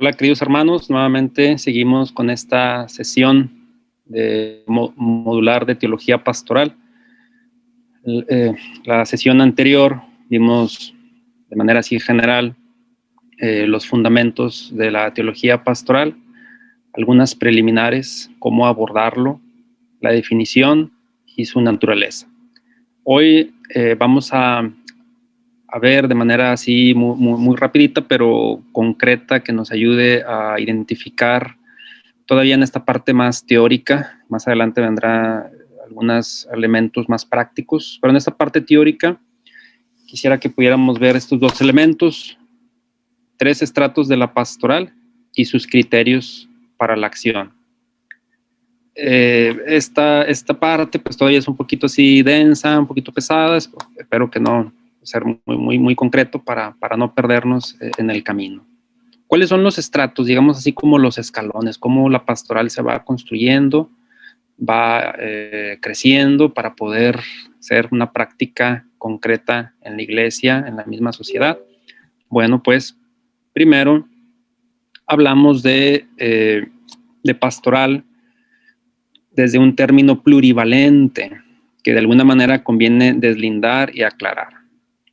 Hola, queridos hermanos, nuevamente seguimos con esta sesión de modular de teología pastoral. La sesión anterior vimos de manera así general los fundamentos de la teología pastoral, algunas preliminares, cómo abordarlo, la definición y su naturaleza. Hoy vamos a ver de manera así muy rapidita, pero concreta, que nos ayude a identificar todavía en esta parte más teórica. Más adelante vendrá algunos elementos más prácticos, pero en esta parte teórica quisiera que pudiéramos ver estos dos elementos, 3 estratos de la pastoral y sus criterios para la acción. Esta parte pues todavía es un poquito así densa, un poquito pesada, espero que no ser muy concreto para no perdernos en el camino. ¿Cuáles son los estratos, digamos así como los escalones, cómo la pastoral se va construyendo, va creciendo para poder ser una práctica concreta en la iglesia, en la misma sociedad? Bueno, pues primero hablamos de pastoral desde un término plurivalente que de alguna manera conviene deslindar y aclarar.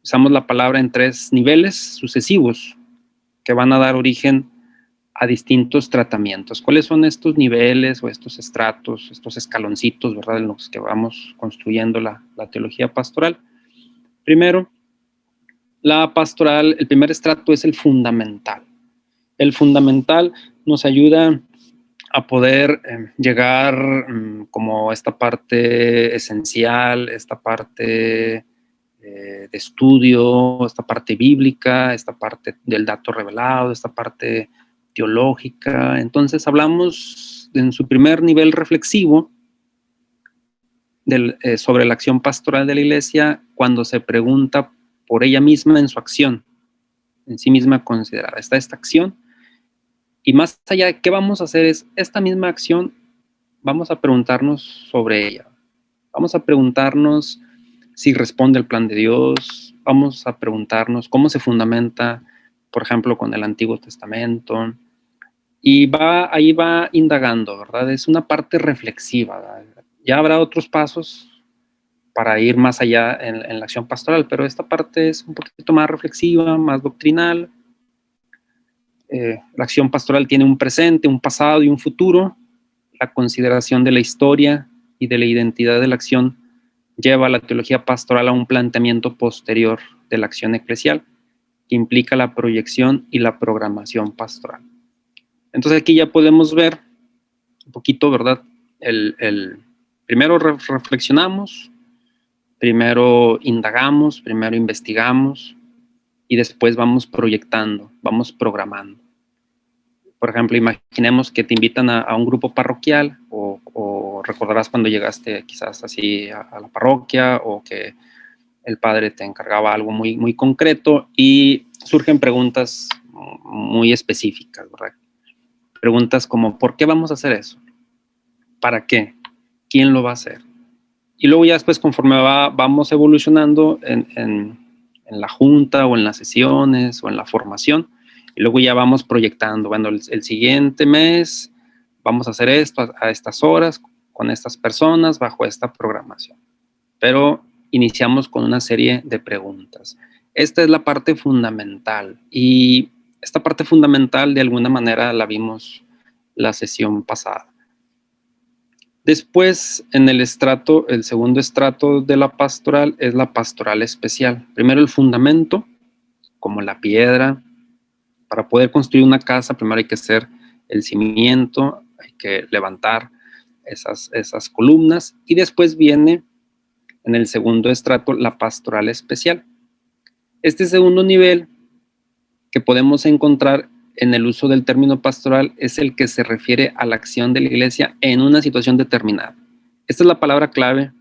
Usamos la palabra en 3 niveles sucesivos que van a dar origen a distintos tratamientos. ¿Cuáles son estos niveles o estos estratos, estos escaloncitos, verdad, en los que vamos construyendo la teología pastoral? Primero, la pastoral, el primer estrato es el fundamental. El fundamental nos ayuda a poder llegar como esta parte esencial, esta parte de estudio, esta parte bíblica, esta parte del dato revelado, esta parte teológica. Entonces hablamos en su primer nivel reflexivo sobre la acción pastoral de la iglesia cuando se pregunta por ella misma en su acción, en sí misma considerada. Está esta acción y más allá de qué vamos a hacer es esta misma acción, vamos a preguntarnos sobre ella. Vamos a preguntarnos si responde al plan de Dios. Vamos a preguntarnos cómo se fundamenta, por ejemplo, con el Antiguo Testamento. Y ahí va indagando, ¿verdad? Es una parte reflexiva, ¿verdad? Ya habrá otros pasos para ir más allá en la acción pastoral, pero esta parte es un poquito más reflexiva, más doctrinal. La acción pastoral tiene un presente, un pasado y un futuro. La consideración de la historia y de la identidad de la acción lleva a la teología pastoral a un planteamiento posterior de la acción eclesial que implica la proyección y la programación pastoral. Entonces aquí ya podemos ver un poquito, ¿verdad? Primero reflexionamos, primero indagamos, primero investigamos y después vamos proyectando, vamos programando. Por ejemplo, imaginemos que te invitan a un grupo parroquial o recordarás cuando llegaste quizás así a la parroquia o que el padre te encargaba algo muy concreto y surgen preguntas muy específicas, ¿verdad? Preguntas como, ¿por qué vamos a hacer eso? ¿Para qué? ¿Quién lo va a hacer? Y luego ya después, conforme vamos evolucionando en la junta o en las sesiones o en la formación, y luego ya vamos proyectando, bueno, el siguiente mes vamos a hacer esto a estas horas, con estas personas, bajo esta programación. Pero iniciamos con una serie de preguntas. Esta es la parte fundamental y esta parte fundamental de alguna manera la vimos la sesión pasada. Después, en el segundo estrato de la pastoral es la pastoral especial. Primero el fundamento, como la piedra. Para poder construir una casa, primero hay que hacer el cimiento, hay que levantar esas columnas y después viene en el segundo estrato la pastoral especial. Este segundo nivel que podemos encontrar en el uso del término pastoral es el que se refiere a la acción de la iglesia en una situación determinada. Esta es la palabra clave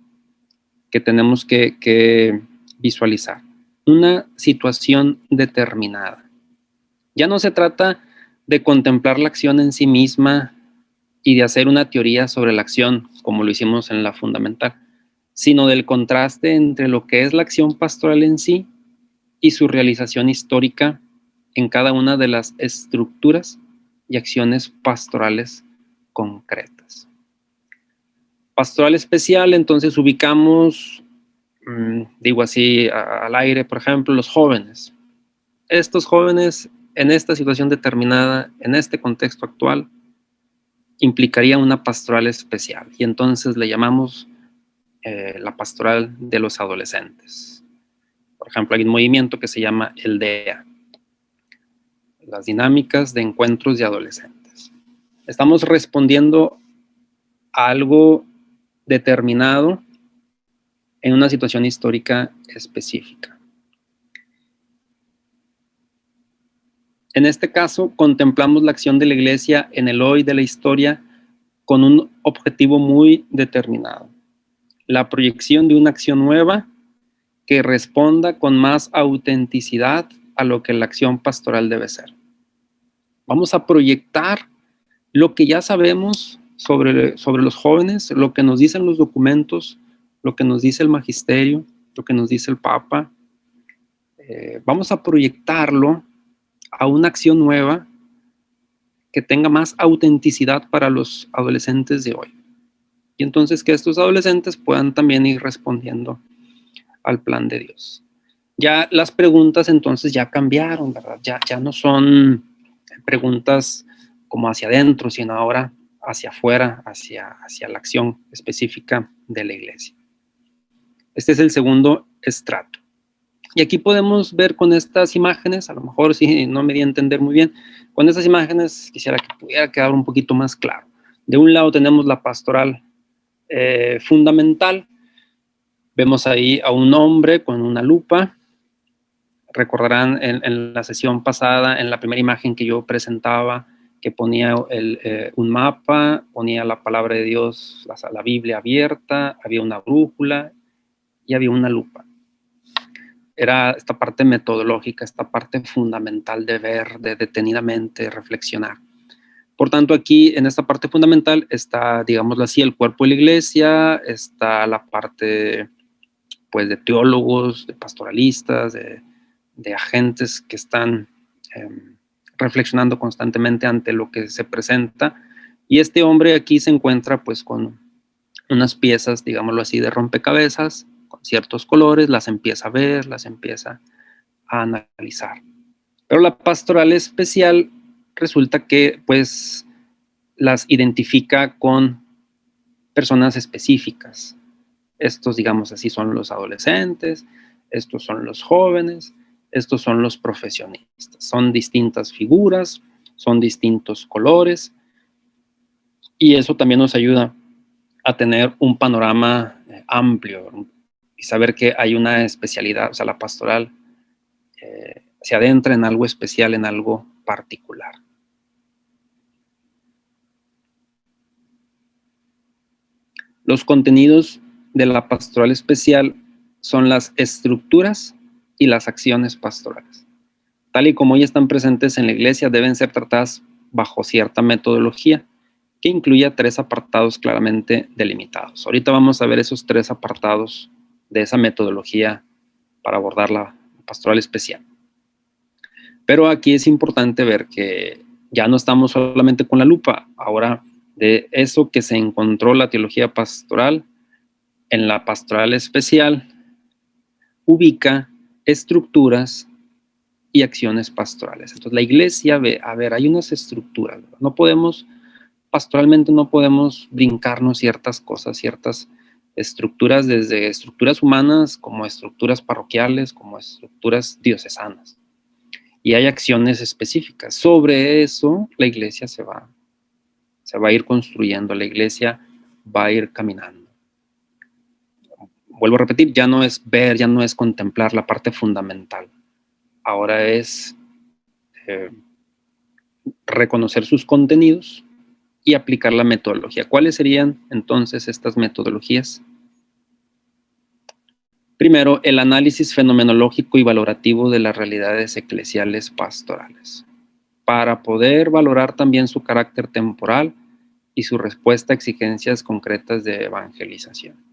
que tenemos que visualizar. Una situación determinada. Ya no se trata de contemplar la acción en sí misma y de hacer una teoría sobre la acción, como lo hicimos en la fundamental, sino del contraste entre lo que es la acción pastoral en sí y su realización histórica en cada una de las estructuras y acciones pastorales concretas. Pastoral especial, entonces ubicamos, digo así al aire, por ejemplo, los jóvenes. Estos jóvenes en esta situación determinada, en este contexto actual, implicaría una pastoral especial y entonces le llamamos la pastoral de los adolescentes. Por ejemplo, hay un movimiento que se llama el DEA, las dinámicas de encuentros de adolescentes. Estamos respondiendo a algo determinado en una situación histórica específica. En este caso, contemplamos la acción de la Iglesia en el hoy de la historia con un objetivo muy determinado: la proyección de una acción nueva que responda con más autenticidad a lo que la acción pastoral debe ser. Vamos a proyectar lo que ya sabemos sobre los jóvenes, lo que nos dicen los documentos, lo que nos dice el magisterio, lo que nos dice el Papa. Vamos a proyectarlo a una acción nueva que tenga más autenticidad para los adolescentes de hoy. Y entonces que estos adolescentes puedan también ir respondiendo al plan de Dios. Ya las preguntas entonces ya cambiaron, ¿verdad? Ya no son preguntas como hacia adentro, sino ahora hacia afuera, hacia la acción específica de la Iglesia. Este es el segundo estrato. Y aquí podemos ver con estas imágenes, a lo mejor si no me di a entender muy bien, con estas imágenes quisiera que pudiera quedar un poquito más claro. De un lado tenemos la pastoral fundamental. Vemos ahí a un hombre con una lupa. Recordarán en la sesión pasada, en la primera imagen que yo presentaba, que ponía un mapa, ponía la palabra de Dios, la Biblia abierta, había una brújula y había una lupa. Era esta parte metodológica, esta parte fundamental de ver, de detenidamente reflexionar. Por tanto, aquí en esta parte fundamental está, digámoslo así, el cuerpo de la Iglesia, está la parte pues de teólogos, de pastoralistas, de agentes que están reflexionando constantemente ante lo que se presenta. Y este hombre aquí se encuentra pues con unas piezas, digámoslo así, de rompecabezas, con ciertos colores, las empieza a ver, las empieza a analizar. Pero la pastoral especial resulta que pues las identifica con personas específicas. Estos, digamos así, son los adolescentes, estos son los jóvenes, estos son los profesionistas. Son distintas figuras, son distintos colores, y eso también nos ayuda a tener un panorama amplio y saber que hay una especialidad, o sea, la pastoral se adentra en algo especial, en algo particular. Los contenidos de la pastoral especial son las estructuras y las acciones pastorales. Tal y como hoy están presentes en la Iglesia, deben ser tratadas bajo cierta metodología que incluya 3 apartados claramente delimitados. Ahorita vamos a ver esos 3 apartados de esa metodología para abordar la pastoral especial. Pero aquí es importante ver que ya no estamos solamente con la lupa. Ahora, de eso que se encontró la teología pastoral, en la pastoral especial ubica estructuras y acciones pastorales. Entonces la Iglesia ve, a ver, hay unas estructuras, ¿verdad? No podemos, pastoralmente no podemos brincarnos ciertas cosas, ciertas estructuras, desde estructuras humanas como estructuras parroquiales, como estructuras diocesanas. Y hay acciones específicas. Sobre eso la Iglesia se va a ir construyendo, la Iglesia va a ir caminando. Vuelvo a repetir, ya no es ver, ya no es contemplar la parte fundamental. Ahora es reconocer sus contenidos y aplicar la metodología. ¿Cuáles serían entonces estas metodologías? Primero, el análisis fenomenológico y valorativo de las realidades eclesiales pastorales, para poder valorar también su carácter temporal y su respuesta a exigencias concretas de evangelización.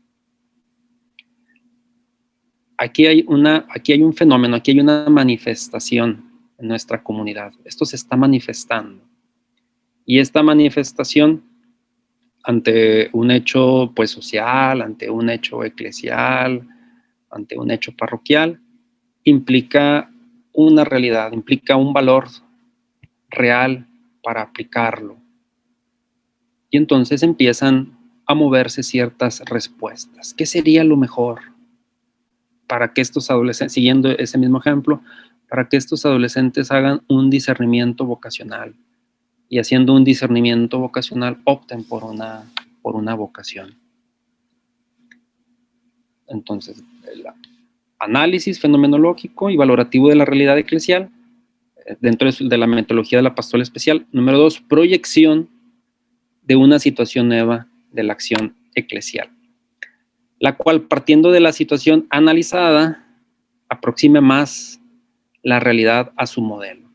Aquí hay un fenómeno, aquí hay una manifestación en nuestra comunidad. Esto se está manifestando. Y esta manifestación ante un hecho pues social, ante un hecho eclesial, ante un hecho parroquial, implica una realidad, implica un valor real para aplicarlo. Y entonces empiezan a moverse ciertas respuestas. ¿Qué sería lo mejor para que estos adolescentes, siguiendo ese mismo ejemplo, para que estos adolescentes hagan un discernimiento vocacional y haciendo un discernimiento vocacional opten por una vocación? Entonces, el análisis fenomenológico y valorativo de la realidad eclesial, dentro de la metodología de la pastoral especial. Número 2, proyección de una situación nueva de la acción eclesial, la cual, partiendo de la situación analizada, aproxime más la realidad a su modelo.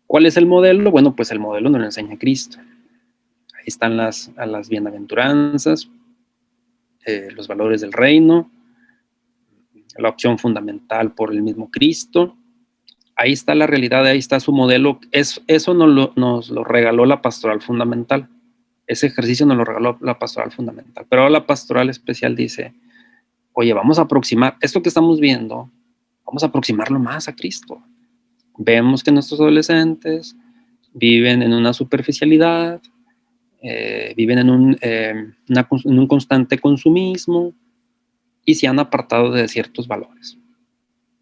¿Cuál es el modelo? Bueno, pues el modelo nos lo enseña Cristo. Ahí están las bienaventuranzas, los valores del reino, la opción fundamental por el mismo Cristo. Ahí está la realidad, ahí está su modelo. Eso nos lo regaló la pastoral fundamental. Ese ejercicio nos lo regaló la pastoral fundamental. Pero ahora la pastoral especial dice, oye, vamos a aproximar esto que estamos viendo, vamos a aproximarlo más a Cristo. Vemos que nuestros adolescentes viven en una superficialidad, viven en un constante consumismo y se han apartado de ciertos valores.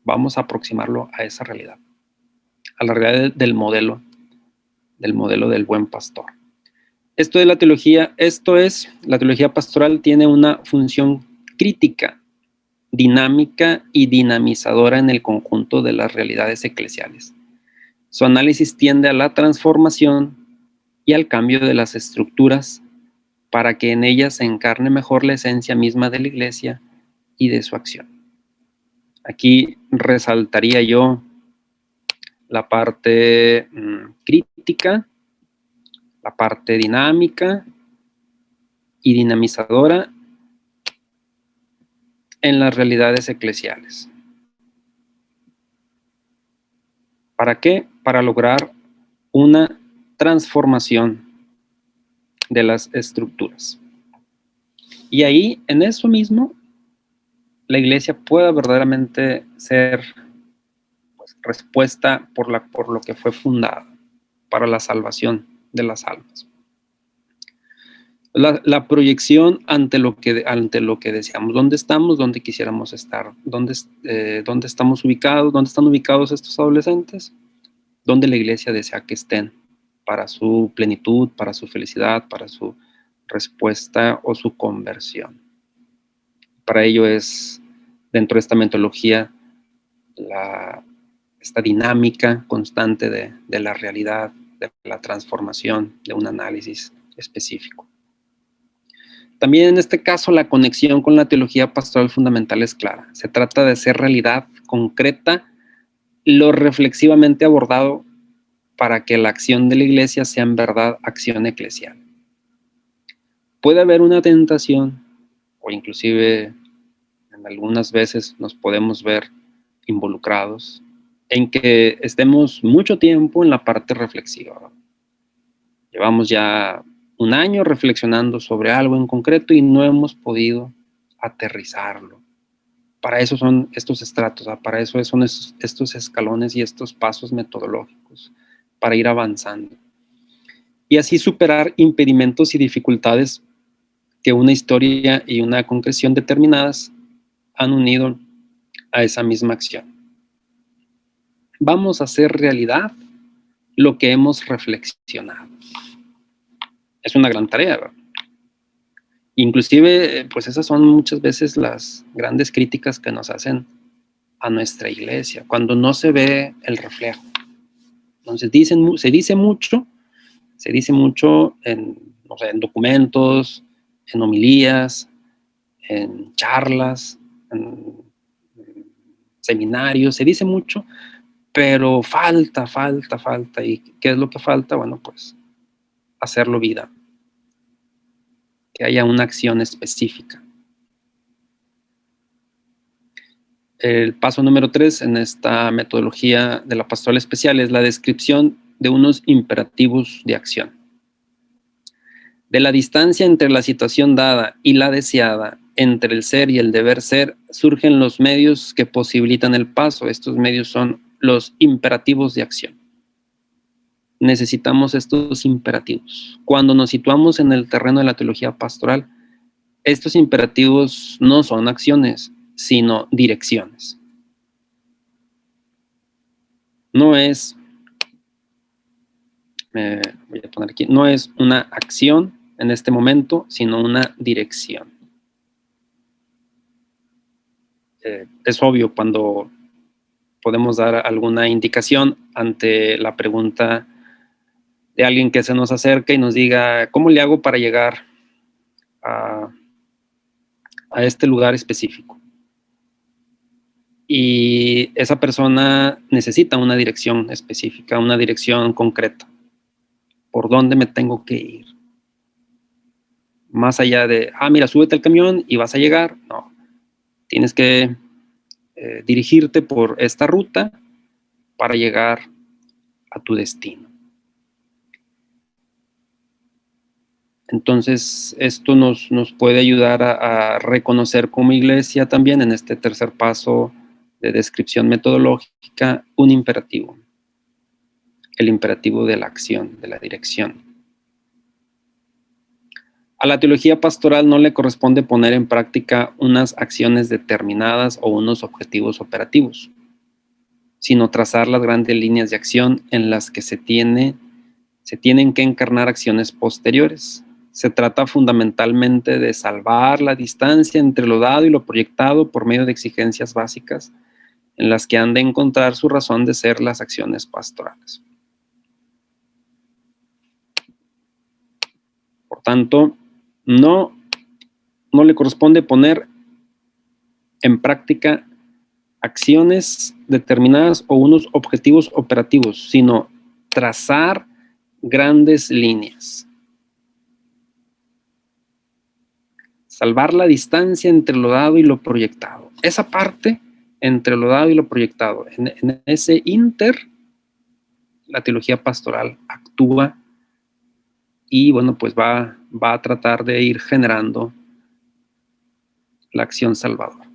Vamos a aproximarlo a esa realidad, a la realidad del modelo del buen pastor. Esto es, la teología pastoral tiene una función crítica, dinámica y dinamizadora en el conjunto de las realidades eclesiales. Su análisis tiende a la transformación y al cambio de las estructuras para que en ellas se encarne mejor la esencia misma de la Iglesia y de su acción. Aquí resaltaría yo la parte crítica, la parte dinámica y dinamizadora en las realidades eclesiales. ¿Para qué? Para lograr una transformación de las estructuras. Y ahí, en eso mismo, la Iglesia pueda verdaderamente ser pues, respuesta por lo que fue fundada, para la salvación de las almas. La proyección ante lo que deseamos, dónde estamos, dónde quisiéramos estar, dónde estamos ubicados, dónde están ubicados estos adolescentes, dónde la Iglesia desea que estén para su plenitud, para su felicidad, para su respuesta o su conversión. Para ello es, dentro de esta metodología, esta dinámica constante de la realidad, de la transformación, de un análisis específico. También en este caso la conexión con la teología pastoral fundamental es clara. Se trata de hacer realidad concreta lo reflexivamente abordado para que la acción de la Iglesia sea en verdad acción eclesial. Puede haber una tentación, o inclusive en algunas veces nos podemos ver involucrados, en que estemos mucho tiempo en la parte reflexiva. Llevamos ya un año reflexionando sobre algo en concreto y no hemos podido aterrizarlo. Para eso son estos estratos, para eso son estos escalones y estos pasos metodológicos, para ir avanzando. Y así superar impedimentos y dificultades que una historia y una concreción determinadas han unido a esa misma acción. Vamos a hacer realidad lo que hemos reflexionado. Es una gran tarea, ¿verdad? Inclusive, pues esas son muchas veces las grandes críticas que nos hacen a nuestra Iglesia, cuando no se ve el reflejo. Entonces se dice mucho en documentos, en homilías, en charlas, en seminarios, se dice mucho, pero falta. ¿Y qué es lo que falta? Bueno, pues hacerlo vida, que haya una acción específica. El paso número 3 en esta metodología de la pastoral especial es la descripción de unos imperativos de acción. De la distancia entre la situación dada y la deseada, entre el ser y el deber ser, surgen los medios que posibilitan el paso. Estos medios son los imperativos de acción. Necesitamos estos imperativos. Cuando nos situamos en el terreno de la teología pastoral, estos imperativos no son acciones, sino direcciones. No es, voy a poner aquí, no es una acción en este momento, sino una dirección. Es obvio cuando podemos dar alguna indicación ante la pregunta de alguien que se nos acerca y nos diga, ¿cómo le hago para llegar a este lugar específico? Y esa persona necesita una dirección específica, una dirección concreta. ¿Por dónde me tengo que ir? Más allá de, mira, súbete al camión y vas a llegar. No, tienes que dirigirte por esta ruta para llegar a tu destino. Entonces, esto nos puede ayudar a reconocer como iglesia también en este tercer paso de descripción metodológica un imperativo, el imperativo de la acción, de la dirección. A la teología pastoral no le corresponde poner en práctica unas acciones determinadas o unos objetivos operativos, sino trazar las grandes líneas de acción en las que se tienen que encarnar acciones posteriores. Se trata fundamentalmente de salvar la distancia entre lo dado y lo proyectado por medio de exigencias básicas en las que han de encontrar su razón de ser las acciones pastorales. Por tanto, no le corresponde poner en práctica acciones determinadas o unos objetivos operativos, sino trazar grandes líneas. Salvar la distancia entre lo dado y lo proyectado. Esa parte entre lo dado y lo proyectado. En ese inter, la teología pastoral actúa y, bueno, pues va a tratar de ir generando la acción salvadora.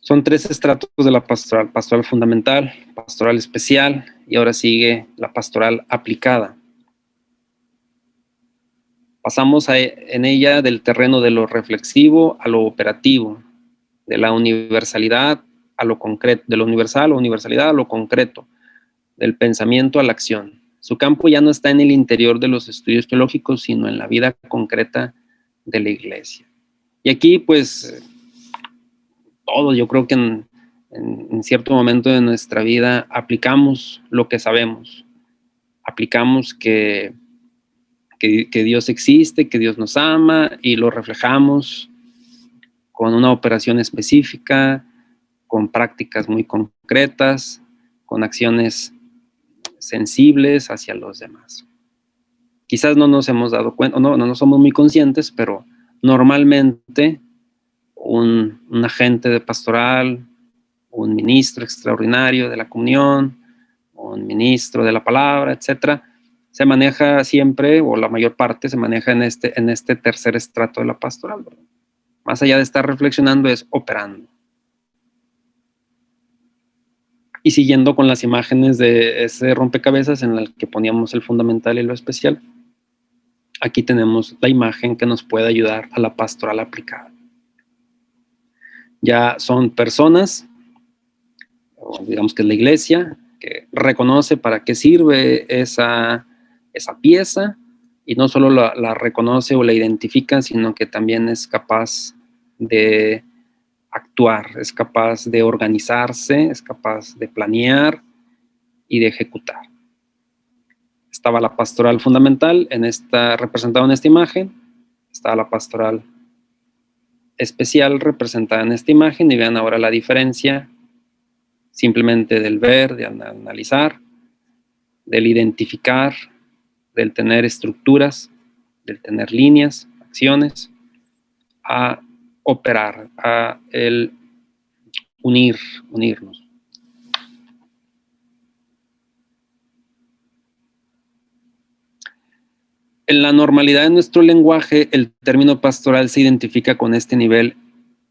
Son 3 estratos de la pastoral: pastoral fundamental, pastoral especial y ahora sigue la pastoral aplicada. Pasamos en ella del terreno de lo reflexivo a lo operativo, de la universalidad a lo concreto, de lo universal o universalidad a lo concreto, del pensamiento a la acción. Su campo ya no está en el interior de los estudios teológicos, sino en la vida concreta de la iglesia. Y aquí, pues, todos, yo creo que en cierto momento de nuestra vida aplicamos lo que sabemos, aplicamos que Dios existe, que Dios nos ama y lo reflejamos con una operación específica, con prácticas muy concretas, con acciones sensibles hacia los demás. Quizás no nos hemos dado cuenta, no somos muy conscientes, pero normalmente un agente de pastoral, un ministro extraordinario de la comunión, un ministro de la palabra, etcétera, se maneja siempre, o la mayor parte se maneja en este tercer estrato de la pastoral, ¿verdad? Más allá de estar reflexionando, es operando. Y siguiendo con las imágenes de ese rompecabezas en el que poníamos el fundamental y lo especial, aquí tenemos la imagen que nos puede ayudar a la pastoral aplicada. Ya son personas, o digamos que es la iglesia, que reconoce para qué sirve esa pieza, y no solo la reconoce o la identifica, sino que también es capaz de actuar, es capaz de organizarse, es capaz de planear y de ejecutar. Estaba la pastoral fundamental representada en esta imagen, estaba la pastoral especial representada en esta imagen, y vean ahora la diferencia simplemente del ver, de analizar, del identificar, del tener estructuras, del tener líneas, acciones, a operar, a el unirnos. En la normalidad de nuestro lenguaje, el término pastoral se identifica con este nivel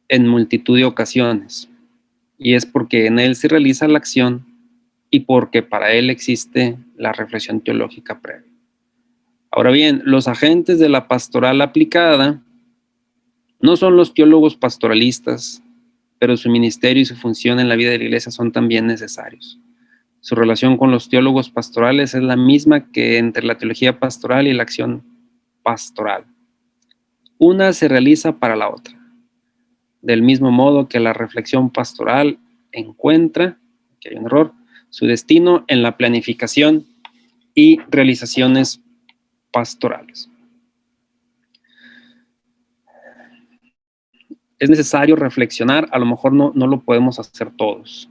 en multitud de ocasiones, y es porque en él se realiza la acción y porque para él existe la reflexión teológica previa. Ahora bien, los agentes de la pastoral aplicada no son los teólogos pastoralistas, pero su ministerio y su función en la vida de la iglesia son también necesarios. Su relación con los teólogos pastorales es la misma que entre la teología pastoral y la acción pastoral. Una se realiza para la otra, del mismo modo que la reflexión pastoral encuentra, que hay un error, su destino en la planificación y realizaciones pastorales. Es necesario reflexionar, a lo mejor no lo podemos hacer todos.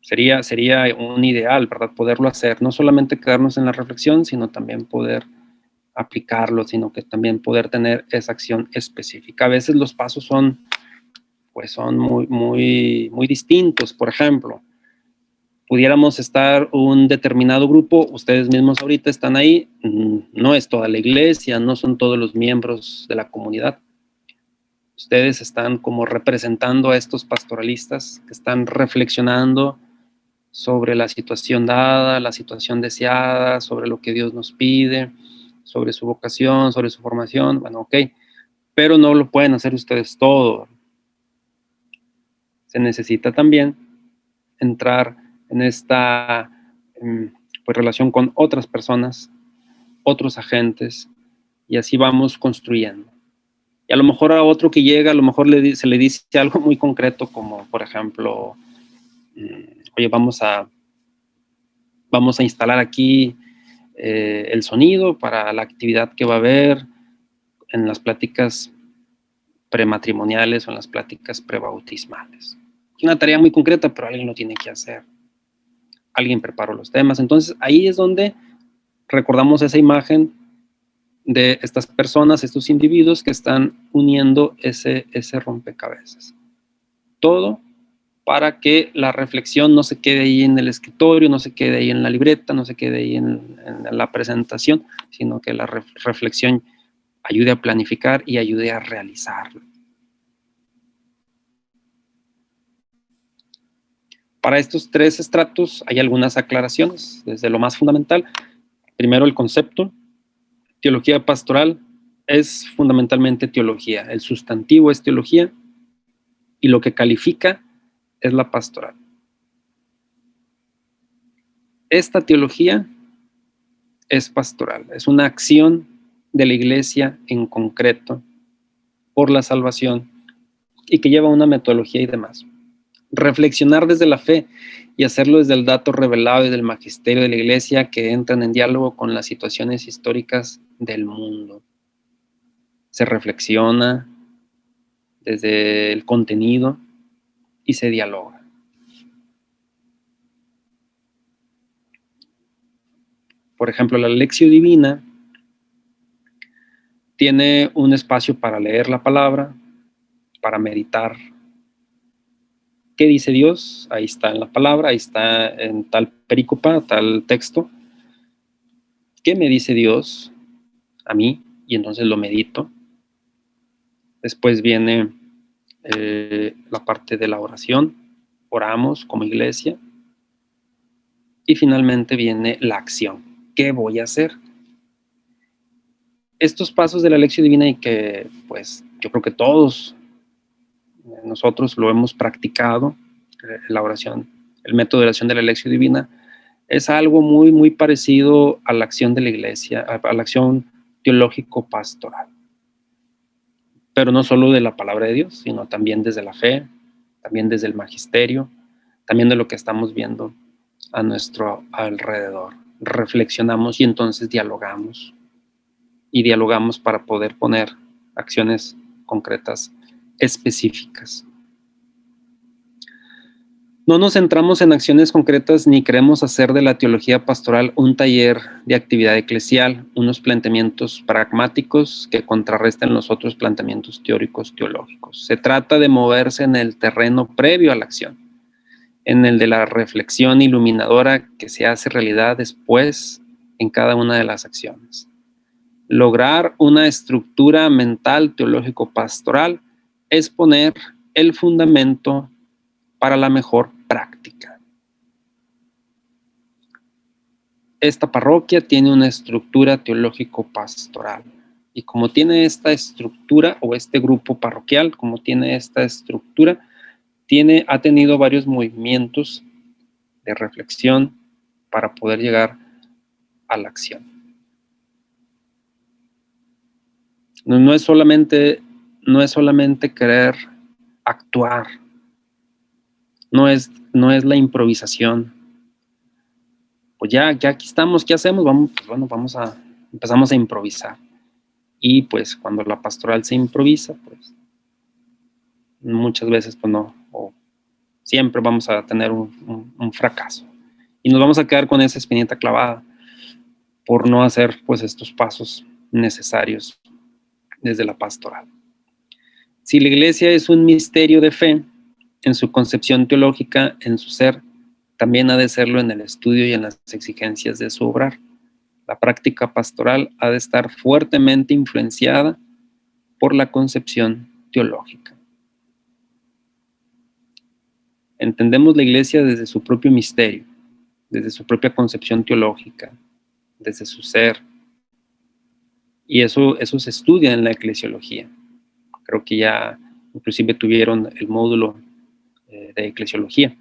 Sería un ideal, ¿verdad? Poderlo hacer, no solamente quedarnos en la reflexión, sino también poder aplicarlo, sino que también poder tener esa acción específica. A veces los pasos son muy distintos. Por ejemplo, pudiéramos estar un determinado grupo, ustedes mismos ahorita están ahí, no es toda la iglesia, no son todos los miembros de la comunidad. Ustedes están como representando a estos pastoralistas que están reflexionando sobre la situación dada, la situación deseada, sobre lo que Dios nos pide, sobre su vocación, sobre su formación. Bueno, ok, pero no lo pueden hacer ustedes todo. Se necesita también entrar en esta relación con otras personas, otros agentes, y así vamos construyendo. Y a lo mejor a otro que llega, a lo mejor se le dice algo muy concreto, como por ejemplo, oye, vamos a instalar aquí el sonido para la actividad que va a haber en las pláticas prematrimoniales o en las pláticas prebautismales. Es una tarea muy concreta, pero alguien lo tiene que hacer. Alguien preparó los temas. Entonces, ahí es donde recordamos esa imagen de estas personas, estos individuos que están uniendo ese rompecabezas. Todo para que la reflexión no se quede ahí en el escritorio, no se quede ahí en la libreta, no se quede ahí en la presentación, sino que la reflexión ayude a planificar y ayude a realizarlo. Para estos tres estratos hay algunas aclaraciones, desde lo más fundamental. Primero, el concepto. Teología pastoral es fundamentalmente teología. El sustantivo es teología y lo que califica es la pastoral. Esta teología es pastoral, es una acción de la iglesia en concreto por la salvación y que lleva una metodología y demás. Reflexionar desde la fe y hacerlo desde el dato revelado y del magisterio de la iglesia que entran en diálogo con las situaciones históricas del mundo. Se reflexiona desde el contenido y se dialoga. Por ejemplo, la Lectio Divina tiene un espacio para leer la palabra, para meditar. ¿Qué dice Dios? Ahí está en la palabra, ahí está en tal perícopa, tal texto. ¿Qué me dice Dios a mí? Y entonces lo medito. Después viene la parte de la oración. Oramos como iglesia. Y finalmente viene la acción. ¿Qué voy a hacer? Estos pasos de la Lectio Divina y que, pues, yo creo que todos nosotros lo hemos practicado, la oración, el método de oración de la Lectio Divina, es algo muy parecido a la acción de la iglesia, a la acción teológico-pastoral. Pero no solo de la palabra de Dios, sino también desde la fe, también desde el magisterio, también de lo que estamos viendo a nuestro alrededor. Reflexionamos y entonces dialogamos. Y dialogamos para poder poner acciones concretas específicas. No nos centramos en acciones concretas ni queremos hacer de la teología pastoral un taller de actividad eclesial, unos planteamientos pragmáticos que contrarresten los otros planteamientos teóricos teológicos. Se trata de moverse en el terreno previo a la acción, en el de la reflexión iluminadora que se hace realidad después en cada una de las acciones. Lograr una estructura mental teológico-pastoral es poner el fundamento para la mejor práctica. Esta parroquia tiene una estructura teológico-pastoral. Y como tiene esta estructura, o este grupo parroquial, como tiene esta estructura, ha tenido varios movimientos de reflexión para poder llegar a la acción. No es solamente querer actuar, no es la improvisación. Pues ya aquí estamos, ¿qué hacemos? Empezamos a improvisar. Y pues cuando la pastoral se improvisa, pues muchas veces pues no, o siempre vamos a tener un fracaso. Y nos vamos a quedar con esa espinita clavada por no hacer pues estos pasos necesarios desde la pastoral. Si la iglesia es un misterio de fe, en su concepción teológica, en su ser, también ha de serlo en el estudio y en las exigencias de su obrar. La práctica pastoral ha de estar fuertemente influenciada por la concepción teológica. Entendemos la iglesia desde su propio misterio, desde su propia concepción teológica, desde su ser. Y eso se estudia en la eclesiología. Creo que ya inclusive tuvieron el módulo de eclesiología.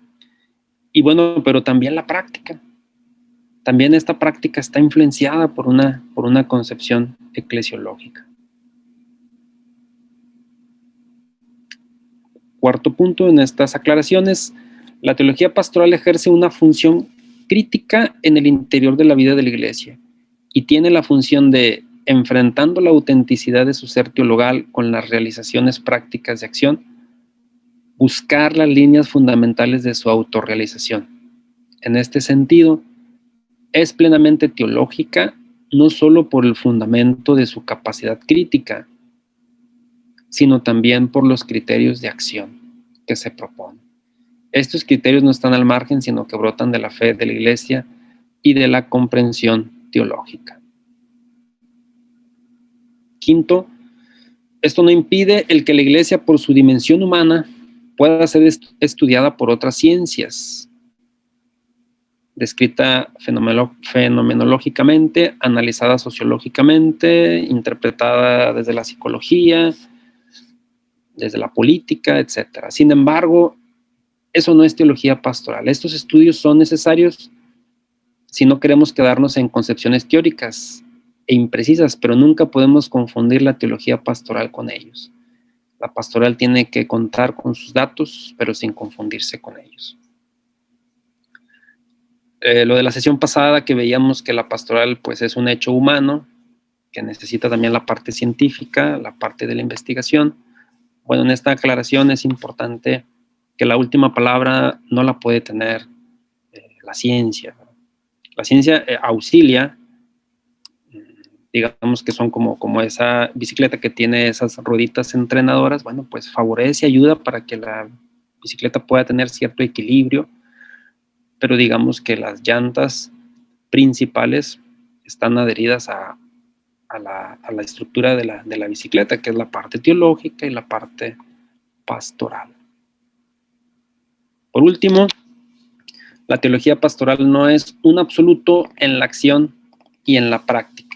Y bueno, pero también la práctica. También esta práctica está influenciada por una concepción eclesiológica. Cuarto punto en estas aclaraciones, la teología pastoral ejerce una función crítica en el interior de la vida de la iglesia y tiene la función de, enfrentando la autenticidad de su ser teologal con las realizaciones prácticas de acción, buscar las líneas fundamentales de su autorrealización. En este sentido, es plenamente teológica no solo por el fundamento de su capacidad crítica, sino también por los criterios de acción que se proponen. Estos criterios no están al margen, sino que brotan de la fe de la Iglesia y de la comprensión teológica. Quinto, esto no impide el que la Iglesia, por su dimensión humana, pueda ser estudiada por otras ciencias, descrita fenomenológicamente, analizada sociológicamente, interpretada desde la psicología, desde la política, etc. Sin embargo, eso no es teología pastoral. Estos estudios son necesarios si no queremos quedarnos en concepciones teóricas e imprecisas, pero nunca podemos confundir la teología pastoral con ellos. La pastoral tiene que contar con sus datos, pero sin confundirse con ellos. Lo de la sesión pasada que veíamos que la pastoral pues es un hecho humano, que necesita también la parte científica, la parte de la investigación. Bueno, en esta aclaración es importante que la última palabra no la puede tener la ciencia. La ciencia auxilia, digamos que son como esa bicicleta que tiene esas rueditas entrenadoras, bueno, pues favorece y ayuda para que la bicicleta pueda tener cierto equilibrio, pero digamos que las llantas principales están adheridas a la estructura de la bicicleta, que es la parte teológica y la parte pastoral. Por último, la teología pastoral no es un absoluto en la acción y en la práctica.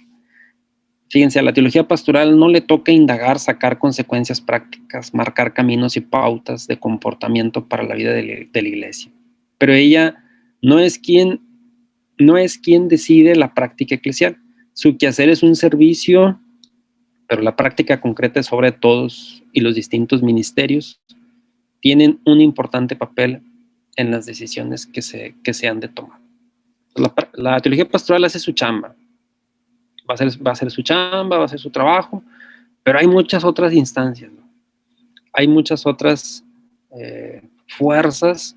Fíjense, a la teología pastoral no le toca indagar, sacar consecuencias prácticas, marcar caminos y pautas de comportamiento para la vida de la iglesia. Pero ella no es quien decide la práctica eclesial. Su quehacer es un servicio, pero la práctica concreta sobre todos y los distintos ministerios tienen un importante papel en las decisiones que se han de tomar. La teología pastoral hace su chamba, va a hacer su chamba, va a hacer su trabajo, pero hay muchas otras instancias, ¿no? Hay muchas otras fuerzas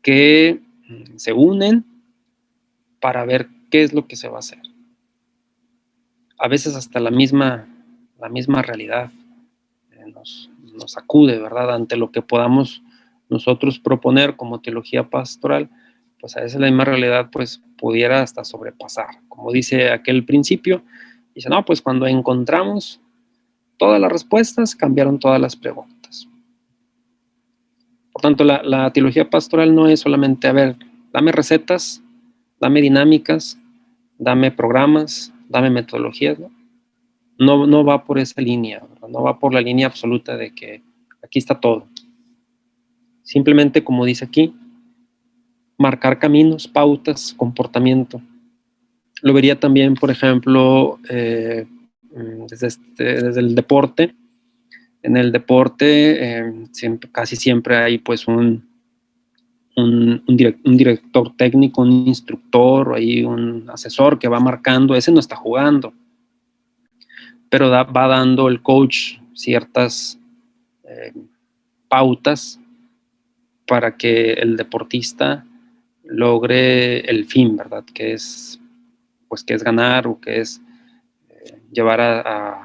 que se unen para ver qué es lo que se va a hacer. A veces hasta la misma realidad nos acude, ¿verdad?, ante lo que podamos nosotros proponer como teología pastoral, pues a veces la misma realidad pues pudiera hasta sobrepasar. Como dice aquel principio, dice, no, pues cuando encontramos todas las respuestas, cambiaron todas las preguntas. Por tanto, la teología pastoral no es solamente, a ver, dame recetas, dame dinámicas, dame programas, dame metodologías, ¿no? No va por esa línea, ¿verdad? No va por la línea absoluta de que aquí está todo. Simplemente, como dice aquí, marcar caminos, pautas, comportamiento. Lo vería también, por ejemplo, desde el deporte. En el deporte casi siempre hay pues un director técnico, un instructor, hay un asesor que va marcando, ese no está jugando, pero va dando el coach ciertas pautas para que el deportista logre el fin, ¿verdad? Que es ganar o que es llevar a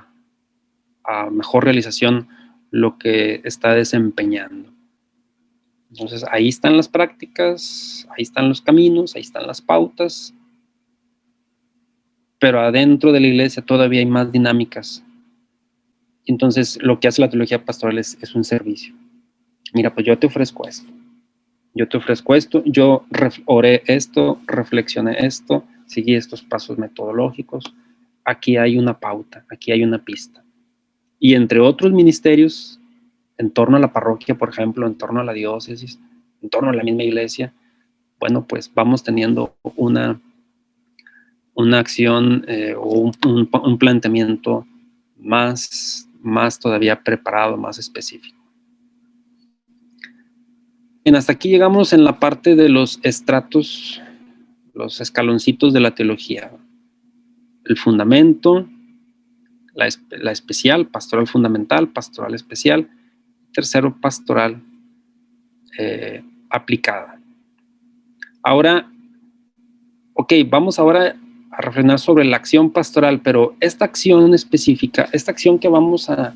mejor realización lo que está desempeñando. Entonces, ahí están las prácticas, ahí están los caminos, ahí están las pautas, pero adentro de la iglesia todavía hay más dinámicas. Entonces, lo que hace la teología pastoral es un servicio. Mira, pues yo te ofrezco esto. Yo te ofrezco esto, yo oré esto, reflexioné esto, seguí estos pasos metodológicos. Aquí hay una pauta, aquí hay una pista. Y entre otros ministerios, en torno a la parroquia, por ejemplo, en torno a la diócesis, en torno a la misma iglesia, bueno, pues vamos teniendo una acción o un planteamiento más todavía preparado, más específico. Bien, hasta aquí llegamos en la parte de los estratos, los escaloncitos de la teología. El fundamento, la especial, pastoral fundamental, pastoral especial, tercero, pastoral aplicada. Ahora, ok, vamos ahora a reflexionar sobre la acción pastoral, pero esta acción específica, esta acción que vamos a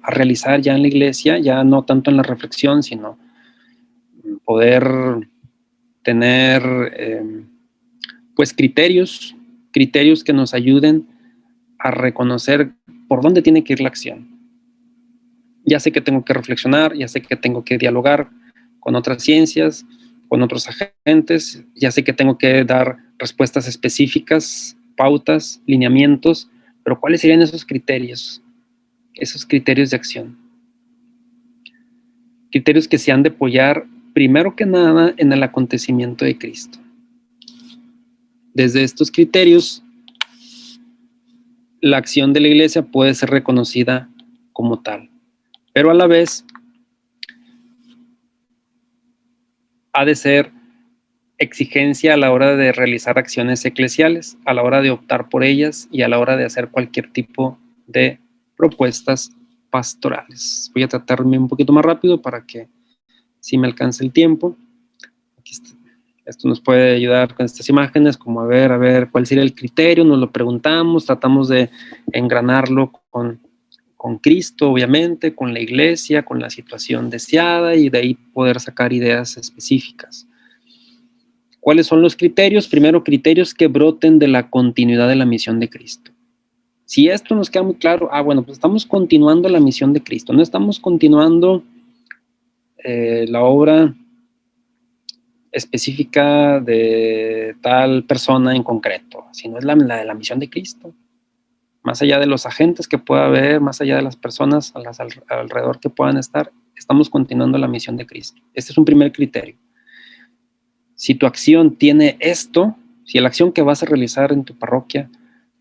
realizar ya en la iglesia, ya no tanto en la reflexión, sino poder tener pues criterios que nos ayuden a reconocer por dónde tiene que ir la acción. Ya sé que tengo que reflexionar, ya sé que tengo que dialogar con otras ciencias, con otros agentes, ya sé que tengo que dar respuestas específicas, pautas, lineamientos, pero ¿cuáles serían esos criterios de acción? Criterios que se han de apoyar primero que nada en el acontecimiento de Cristo. Desde estos criterios, la acción de la iglesia puede ser reconocida como tal, pero a la vez ha de ser exigencia a la hora de realizar acciones eclesiales, a la hora de optar por ellas y a la hora de hacer cualquier tipo de propuestas pastorales. Voy a tratarme un poquito más rápido para que sí me alcance el tiempo. Aquí está. Esto nos puede ayudar con estas imágenes, como a ver cuál sería el criterio, nos lo preguntamos, tratamos de engranarlo con Cristo, obviamente, con la iglesia, con la situación deseada y de ahí poder sacar ideas específicas. ¿Cuáles son los criterios? Primero, criterios que broten de la continuidad de la misión de Cristo. Si esto nos queda muy claro, bueno, pues estamos continuando la misión de Cristo, no estamos continuando la obra específica de tal persona en concreto, sino es la de la misión de Cristo. Más allá de los agentes que pueda haber, más allá de las personas alrededor que puedan estar, estamos continuando la misión de Cristo. Este es un primer criterio. Si tu acción tiene esto, si la acción que vas a realizar en tu parroquia,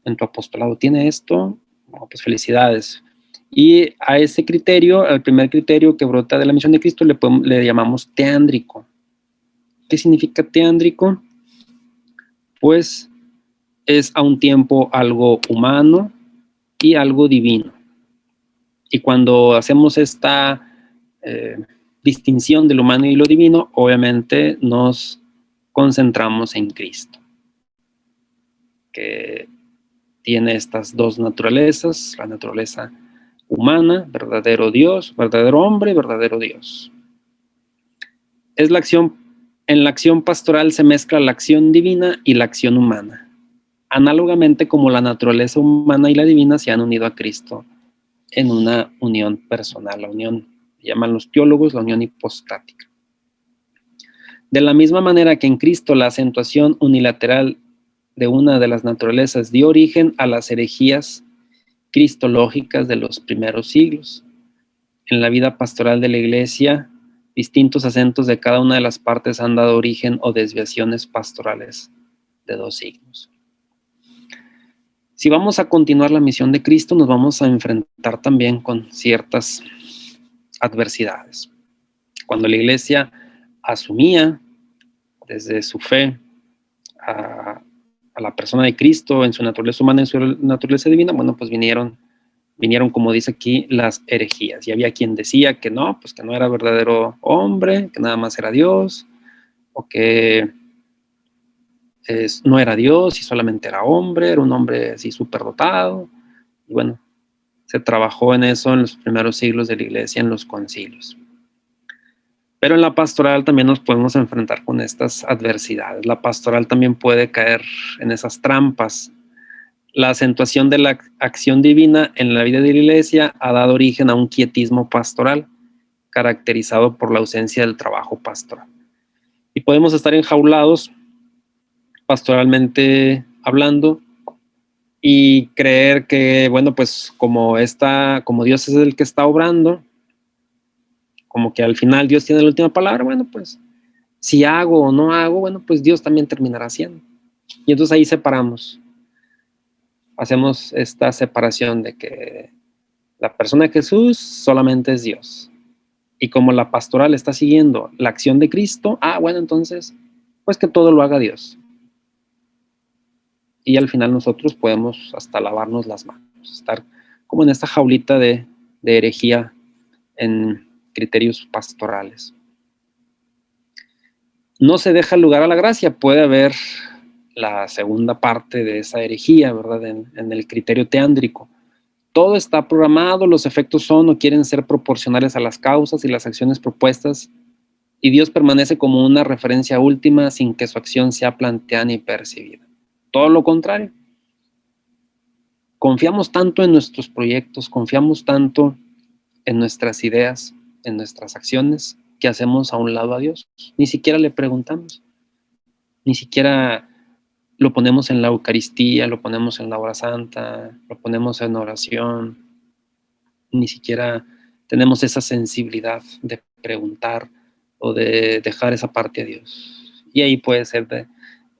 en tu apostolado, tiene esto, bueno, pues felicidades. Y a ese criterio, al primer criterio que brota de la misión de Cristo, le llamamos teándrico. ¿Qué significa teándrico? Pues es a un tiempo algo humano y algo divino. Y cuando hacemos esta distinción de lo humano y lo divino, obviamente nos concentramos en Cristo, que tiene estas dos naturalezas, la naturaleza humana, verdadero Dios, verdadero hombre, verdadero Dios. Es la acción En la acción pastoral se mezcla la acción divina y la acción humana, análogamente como la naturaleza humana y la divina se han unido a Cristo en una unión personal, la unión, llaman los teólogos, la unión hipostática. De la misma manera que en Cristo la acentuación unilateral de una de las naturalezas dio origen a las herejías cristológicas de los primeros siglos. En la vida pastoral de la Iglesia, distintos acentos de cada una de las partes han dado origen o desviaciones pastorales de dos signos. Si vamos a continuar la misión de Cristo, nos vamos a enfrentar también con ciertas adversidades. Cuando la Iglesia asumía desde su fe a la persona de Cristo en su naturaleza humana, en su naturaleza divina, bueno, pues vinieron, como dice aquí, las herejías. Y había quien decía que no, pues que no era verdadero hombre, que nada más era Dios, o que no era Dios y solamente era hombre, era un hombre así superdotado. Y bueno, se trabajó en eso en los primeros siglos de la Iglesia, en los concilios. Pero en la pastoral también nos podemos enfrentar con estas adversidades. La pastoral también puede caer en esas trampas. La acentuación de la acción divina en la vida de la Iglesia ha dado origen a un quietismo pastoral, caracterizado por la ausencia del trabajo pastoral. Y podemos estar enjaulados, pastoralmente hablando, y creer que, bueno, pues como Dios es el que está obrando, como que al final Dios tiene la última palabra, bueno, pues si hago o no hago, bueno, pues Dios también terminará haciendo. Y entonces ahí separamos. Hacemos esta separación de que la persona de Jesús solamente es Dios. Y como la pastoral está siguiendo la acción de Cristo, bueno, entonces, pues que todo lo haga Dios. Y al final nosotros podemos hasta lavarnos las manos, estar como en esta jaulita de herejía en criterios pastorales. No se deja lugar a la gracia, puede haber la segunda parte de esa herejía, ¿verdad? En el criterio teándrico. Todo está programado, los efectos son o quieren ser proporcionales a las causas y las acciones propuestas, y Dios permanece como una referencia última sin que su acción sea planteada ni percibida. Todo lo contrario. Confiamos tanto en nuestros proyectos, confiamos tanto en nuestras ideas, en nuestras acciones, que hacemos a un lado a Dios. Ni siquiera le preguntamos, ni siquiera lo ponemos en la Eucaristía, lo ponemos en la hora santa, lo ponemos en oración, ni siquiera tenemos esa sensibilidad de preguntar o de dejar esa parte a Dios. Y ahí puede ser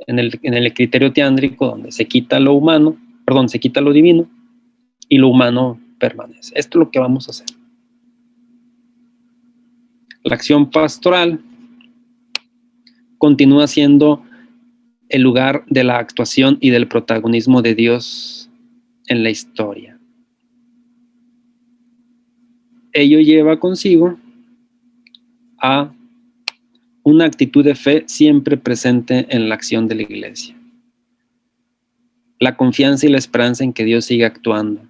en el criterio teándrico, donde se quita lo humano, se quita lo divino y lo humano permanece. Esto es lo que vamos a hacer. La acción pastoral continúa siendo el lugar de la actuación y del protagonismo de Dios en la historia. Ello lleva consigo a una actitud de fe siempre presente en la acción de la Iglesia. La confianza y la esperanza en que Dios sigue actuando.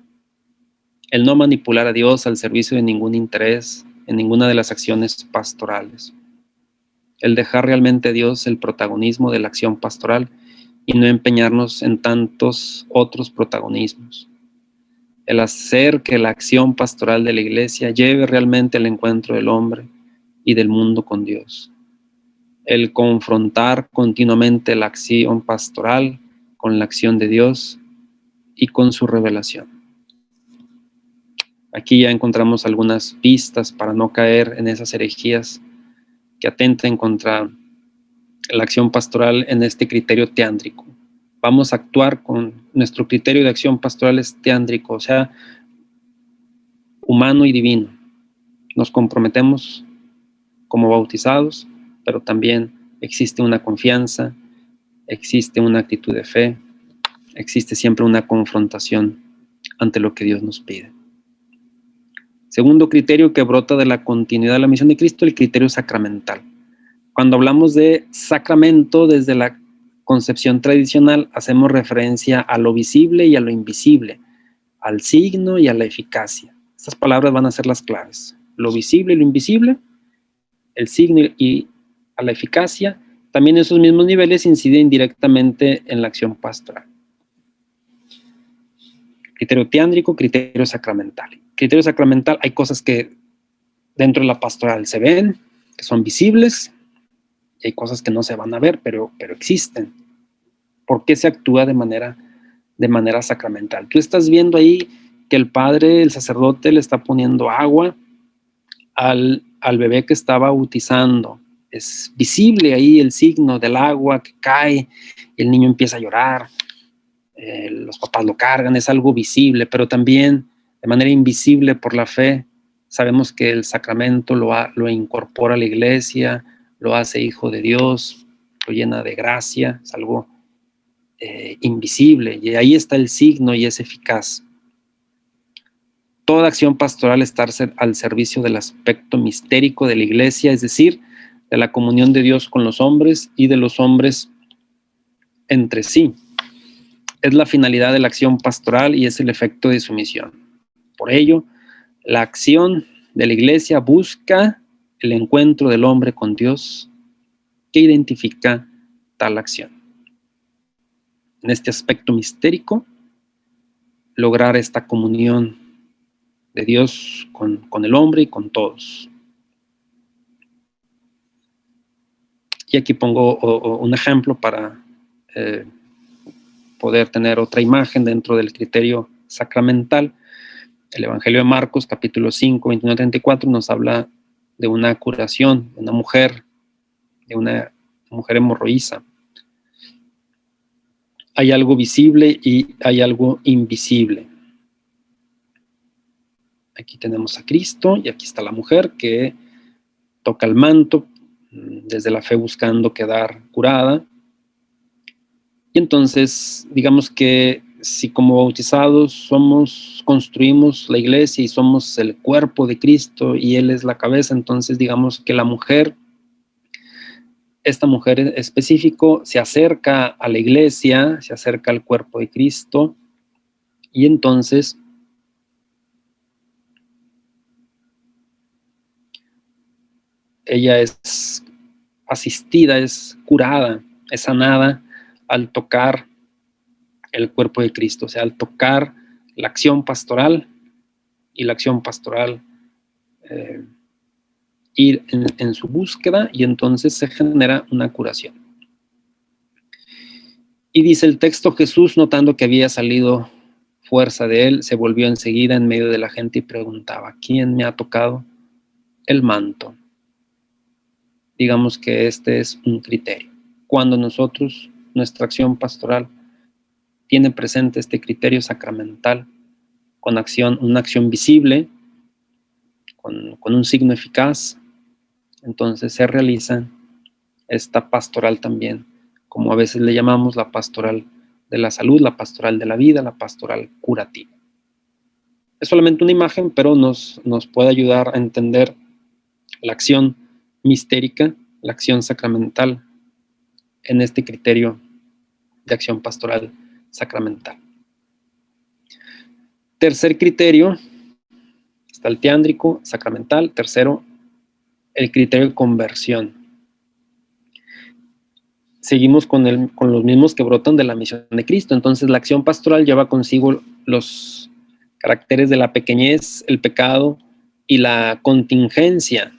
El no manipular a Dios al servicio de ningún interés en ninguna de las acciones pastorales. El dejar realmente a Dios el protagonismo de la acción pastoral y no empeñarnos en tantos otros protagonismos. El hacer que la acción pastoral de la Iglesia lleve realmente al encuentro del hombre y del mundo con Dios. El confrontar continuamente la acción pastoral con la acción de Dios y con su revelación. Aquí ya encontramos algunas pistas para no caer en esas herejías que atenten contra la acción pastoral en este criterio teándrico. Vamos a actuar con nuestro criterio de acción pastoral es teándrico, o sea, humano y divino. Nos comprometemos como bautizados, pero también existe una confianza, existe una actitud de fe, existe siempre una confrontación ante lo que Dios nos pide. Segundo criterio que brota de la continuidad de la misión de Cristo, el criterio sacramental. Cuando hablamos de sacramento, desde la concepción tradicional, hacemos referencia a lo visible y a lo invisible, al signo y a la eficacia. Estas palabras van a ser las claves. Lo visible y lo invisible, el signo y a la eficacia, También esos mismos niveles inciden directamente en la acción pastoral. Criterio teándrico, criterio sacramental. Criterio sacramental, hay cosas que dentro de la pastoral se ven, que son visibles, y hay cosas que no se van a ver, pero existen. ¿Por qué se actúa de manera sacramental? Tú estás viendo ahí que el padre, el sacerdote, le está poniendo agua al bebé que está bautizando. Es visible ahí el signo del agua que cae, y el niño empieza a llorar, los papás lo cargan, es algo visible, pero también de manera invisible por la fe. Sabemos que el sacramento lo incorpora a la iglesia, lo hace hijo de Dios, lo llena de gracia, es algo invisible, y ahí está el signo y es eficaz. Toda acción pastoral está al servicio del aspecto mistérico de la iglesia, es decir, de la comunión de Dios con los hombres y de los hombres entre sí. Es la finalidad de la acción pastoral y es el efecto de su misión. Por ello, la acción de la iglesia busca el encuentro del hombre con Dios, que identifica tal acción. En este aspecto mistérico, lograr esta comunión de Dios con el hombre y con todos. Y aquí pongo un ejemplo para poder tener otra imagen dentro del criterio sacramental. El Evangelio de Marcos, capítulo 5, 21 a 34, nos habla de una curación de una mujer hemorroísa. Hay algo visible y hay algo invisible. Aquí tenemos a Cristo y aquí está la mujer que toca el manto, desde la fe buscando quedar curada. Y entonces, digamos que si como bautizados construimos la iglesia y somos el cuerpo de Cristo y Él es la cabeza, entonces digamos que la mujer, esta mujer en específico, se acerca a la iglesia, se acerca al cuerpo de Cristo, y entonces ella es asistida, es curada, es sanada al tocar el cuerpo de Cristo, o sea, al tocar la acción pastoral, y la acción pastoral ir en su búsqueda, y entonces se genera una curación. Y dice el texto: Jesús, notando que había salido fuerza de él, se volvió enseguida en medio de la gente y preguntaba: ¿quién me ha tocado el manto? Digamos que este es un criterio. Cuando nosotros, nuestra acción pastoral, tiene presente este criterio sacramental, con una acción visible, con un signo eficaz, entonces se realiza esta pastoral también, como a veces le llamamos la pastoral de la salud, la pastoral de la vida, la pastoral curativa. Es solamente una imagen, pero nos puede ayudar a entender la acción mistérica, la acción sacramental, en este criterio de acción pastoral sacramental. Tercer criterio, está el teándrico, sacramental. Tercero, el criterio de conversión. Seguimos con los mismos que brotan de la misión de Cristo. Entonces, la acción pastoral lleva consigo los caracteres de la pequeñez, el pecado y la contingencia.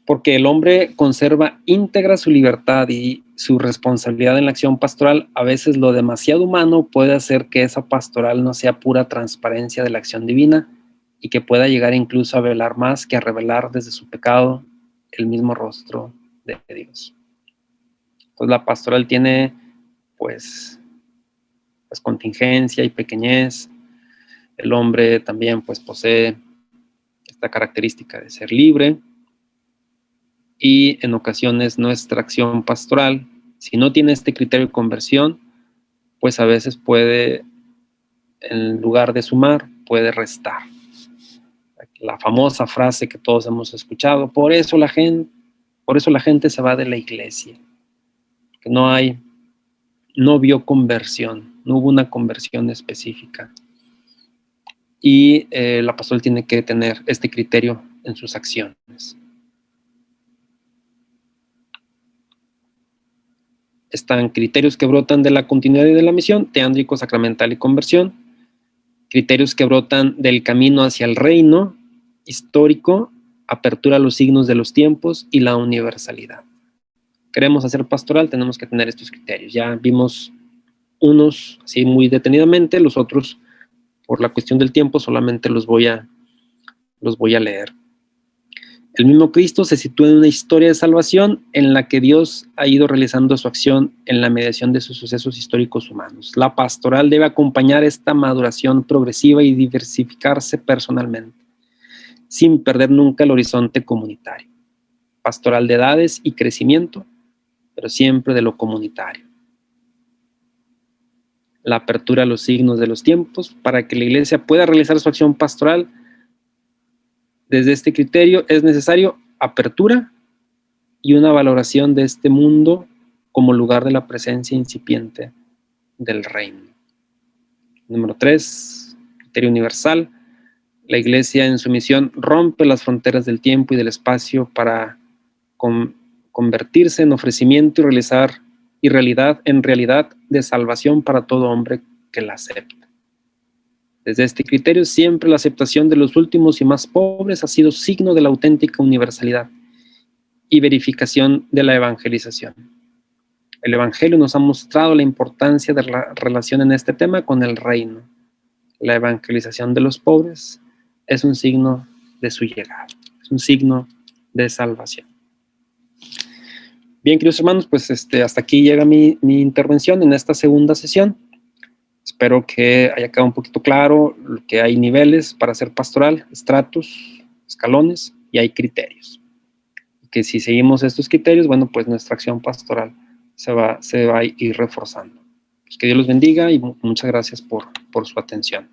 Porque el hombre conserva íntegra su libertad y su responsabilidad en la acción pastoral. A veces lo demasiado humano puede hacer que esa pastoral no sea pura transparencia de la acción divina, y que pueda llegar incluso a velar más que a revelar desde su pecado el mismo rostro de Dios. Entonces la pastoral tiene pues contingencia y pequeñez. El hombre también pues posee esta característica de ser libre, y en ocasiones nuestra acción pastoral, si no tiene este criterio de conversión, pues a veces puede, en lugar de sumar, puede restar. La famosa frase que todos hemos escuchado: por eso la gente se va de la iglesia, que no vio conversión, no hubo una conversión específica. Y la pastoral tiene que tener este criterio en sus acciones. Están criterios que brotan de la continuidad y de la misión, teándrico, sacramental y conversión. Criterios que brotan del camino hacia el reino, histórico, apertura a los signos de los tiempos y la universalidad. Queremos hacer pastoral, tenemos que tener estos criterios. Ya vimos unos así muy detenidamente, los otros, por la cuestión del tiempo, solamente los voy a leer. El mismo Cristo se sitúa en una historia de salvación en la que Dios ha ido realizando su acción en la mediación de sus sucesos históricos humanos. La pastoral debe acompañar esta maduración progresiva y diversificarse personalmente, sin perder nunca el horizonte comunitario. Pastoral de edades y crecimiento, pero siempre de lo comunitario. La apertura a los signos de los tiempos para que la Iglesia pueda realizar su acción pastoral. Desde este criterio es necesario apertura y una valoración de este mundo como lugar de la presencia incipiente del reino. Número 3, criterio universal. La Iglesia en su misión rompe las fronteras del tiempo y del espacio para convertirse en ofrecimiento y realidad de salvación para todo hombre que la acepta. Desde este criterio, siempre la aceptación de los últimos y más pobres ha sido signo de la auténtica universalidad y verificación de la evangelización. El Evangelio nos ha mostrado la importancia de la relación en este tema con el reino. La evangelización de los pobres es un signo de su llegada, es un signo de salvación. Bien, queridos hermanos, pues hasta aquí llega mi intervención en esta segunda sesión. Espero que haya quedado un poquito claro que hay niveles para hacer pastoral, estratos, escalones, y hay criterios. Que si seguimos estos criterios, bueno, pues nuestra acción pastoral se va a ir reforzando. Pues que Dios los bendiga y muchas gracias por su atención.